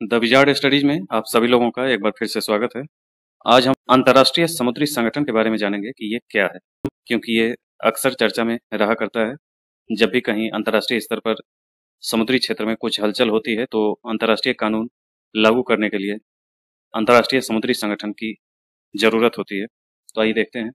The wizard studies में आप सभी लोगों का एक बार फिर से स्वागत है। आज हम अंतर्राष्ट्रीय समुद्री संगठन के बारे में जानेंगे कि ये क्या है, क्योंकि ये अक्सर चर्चा में रहा करता है। जब भी कहीं अंतर्राष्ट्रीय स्तर पर समुद्री क्षेत्र में कुछ हलचल होती है तो अंतर्राष्ट्रीय कानून लागू करने के लिए अंतर्राष्ट्रीय समुद्री संगठन की जरूरत होती है। तो आइए देखते हैं।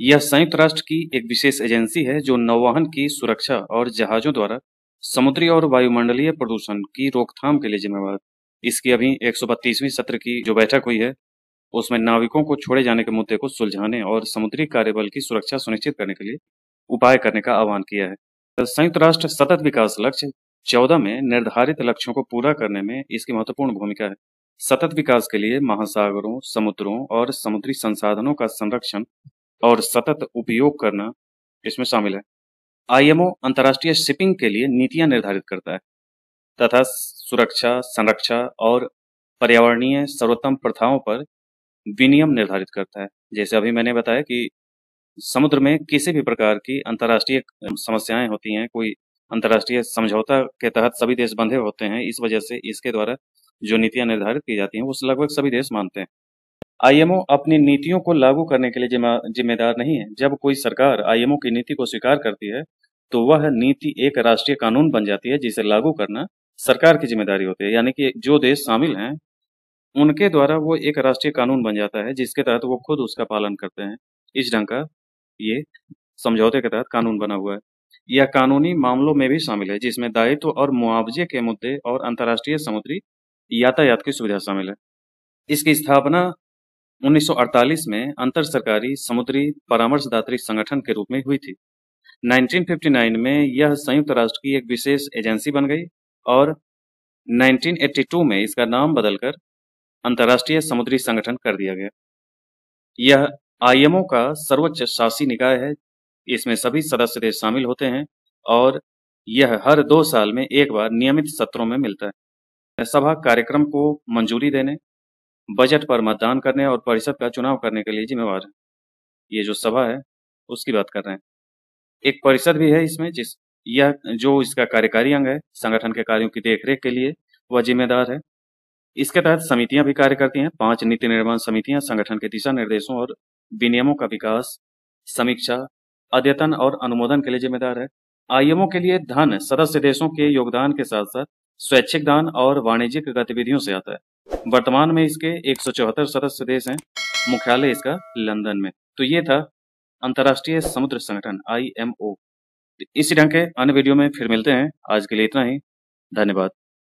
यह संयुक्त राष्ट्र की एक विशेष एजेंसी है जो नौवहन की सुरक्षा और जहाजों द्वारा समुद्री और वायुमंडलीय प्रदूषण की रोकथाम के लिए जिम्मेवार। इसकी अभी 132वीं सत्र की जो बैठक हुई है उसमें नाविकों को छोड़े जाने के मुद्दे को सुलझाने और समुद्री कार्यबल की सुरक्षा सुनिश्चित करने के लिए उपाय करने का आह्वान किया है। संयुक्त राष्ट्र सतत विकास लक्ष्य 14 में निर्धारित लक्ष्यों को पूरा करने में इसकी महत्वपूर्ण भूमिका है। सतत विकास के लिए महासागरों, समुद्रों और समुद्री संसाधनों का संरक्षण और सतत उपयोग करना इसमें शामिल है। आईएमओ अंतर्राष्ट्रीय शिपिंग के लिए नीतियां निर्धारित करता है तथा सुरक्षा, संरक्षा और पर्यावरणीय सर्वोत्तम प्रथाओं पर विनियम निर्धारित करता है। जैसे अभी मैंने बताया कि समुद्र में किसी भी प्रकार की अंतर्राष्ट्रीय समस्याएं होती हैं, कोई अंतर्राष्ट्रीय समझौता के तहत सभी देश बंधे होते हैं। इस वजह से इसके द्वारा जो नीतियां निर्धारित की जाती हैं वो लगभग सभी देश मानते हैं। आईएमओ अपनी नीतियों को लागू करने के लिए जिम्मेदार नहीं है। जब कोई सरकार आईएमओ की नीति को स्वीकार करती है तो वह नीति एक राष्ट्रीय कानून बन जाती है जिसे लागू करना सरकार की जिम्मेदारी होती है। यानी कि जो देश शामिल हैं उनके द्वारा वो एक राष्ट्रीय कानून बन जाता है जिसके तहत वो खुद उसका पालन करते हैं। इस ढंग का ये समझौते के तहत कानून बना हुआ है। यह कानूनी मामलों में भी शामिल है जिसमें दायित्व और मुआवजे के मुद्दे और अंतर्राष्ट्रीय समुद्री यातायात की सुविधा शामिल है। इसकी स्थापना 1948 में अंतर सरकारी समुद्री परामर्शदात्री संगठन के रूप में हुई थी। 1959 में यह संयुक्त राष्ट्र की एक विशेष एजेंसी बन गई और 1982 में इसका नाम बदलकर अंतर्राष्ट्रीय समुद्री संगठन कर दिया गया। यह आईएमओ का सर्वोच्च शासी निकाय है। इसमें सभी सदस्य देश शामिल होते हैं और यह हर 2 साल में एक बार नियमित सत्रों में मिलता है। सभा कार्यक्रम को मंजूरी देने, बजट पर मतदान करने और परिषद का चुनाव करने के लिए जिम्मेवार है। ये जो सभा है उसकी बात कर रहे हैं। एक परिषद भी है इसमें यह जो इसका कार्यकारी अंग है, संगठन के कार्यों की देखरेख के लिए वह जिम्मेदार है। इसके तहत समितियां भी कार्य करती हैं। 5 नीति निर्माण समितियां संगठन के दिशा निर्देशों और विनियमों का विकास, समीक्षा, अद्यतन और अनुमोदन के लिए जिम्मेदार है। आईएमओ के लिए धन सदस्य देशों के योगदान के साथ साथ स्वैच्छिक दान और वाणिज्यिक गतिविधियों से आता है। वर्तमान में इसके 174 सदस्य देश हैं। मुख्यालय इसका लंदन में। तो ये था अंतर्राष्ट्रीय समुद्र संगठन आईएमओ। इसी ढंग के अन्य वीडियो में फिर मिलते हैं। आज के लिए इतना ही। धन्यवाद।